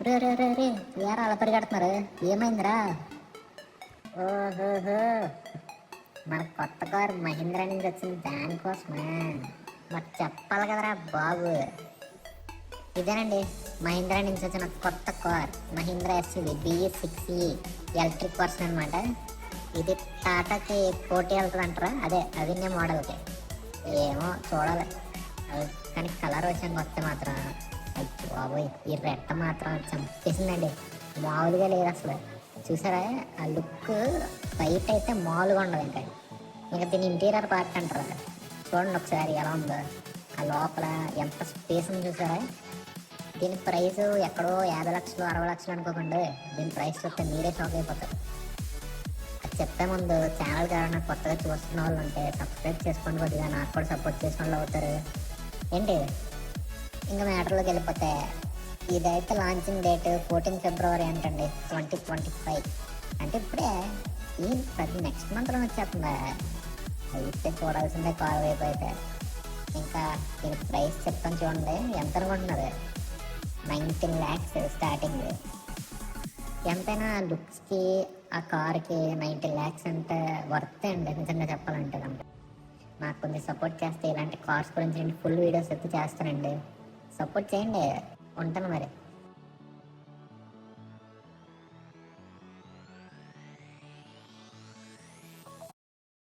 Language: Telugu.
రే రే రే రే యారా అలా పరిగెడుతున్నారు, ఏమైందిరా? ఓహోహో, మన కొత్త కారు మహీంద్రా నుంచి వచ్చింది దానికోసమా? మరి చెప్పాలి కదరా బాబు. ఇదేనండి మహీంద్రా నుంచి వచ్చిన కొత్త car, Mahindra SUV BE6E electric version అనమాట. ఇది టాటాకి పోటీ వెళ్తుంది అంటారా, అదే అవిన్య మోడల్కి. ఏమో చూడాలి. కానీ కలర్ విషయానికి వస్తే మాత్రం బాబోయ్, ఈ రెట్ట మాత్రం చంపేసిందండి. మామూలుగా లేదు అసలు. చూసారా ఆ లుక్? బయట అయితే మామూలుగా ఉండదు. ఇంకా దీని ఇంటీరియర్ పార్ట్ అంటారు, చూడండి ఒకసారి ఎలా ఉందో. ఆ లోపల ఎంత స్పేస్ ఉంది చూసారా? దీని ప్రైస్ ఎక్కడో 50 లక్షలు 60 లక్షలు అనుకోకండి. దీని ప్రైస్ చూస్తే మీరే షాక్ అయిపోతారు. అది చెప్పే ముందు ఛానల్ ఎవరైనా కొత్తగా చూస్తున్న వాళ్ళు ఉంటే సబ్స్క్రైబ్ చేసుకోండి, కొద్దిగా నాకు కూడా సపోర్ట్ చేసిన వాళ్ళు అవుతారు. ఏంటి ఇంకా మ్యాటర్లోకి వెళ్ళిపోతే, ఇదైతే లాంచింగ్ డేట్ 14 ఫిబ్రవరి అంటండి 2025. అంటే ఇప్పుడే ఈ ప్రతి నెక్స్ట్ మంత్లో వచ్చేస్తుందా? అయితే చూడాల్సిందే కార్ వైపు అయితే. ఇంకా దీని ప్రైస్ చెప్తాను చూడండి, ఎంత అనుకుంటున్నారు? 19 lakhs స్టార్టింగ్. ఎంతైనా లుక్స్కి ఆ కార్కి 19 lakhs అంటే వర్త్ అండి నిజంగా చెప్పాలంటే. కనుక నాకు కొంచెం సపోర్ట్ చేస్తే ఇలాంటి కార్స్ గురించి ఫుల్ వీడియోస్ అయితే చేస్తానండి. సపోర్ట్ చేయండి. ఉంటాను మరి.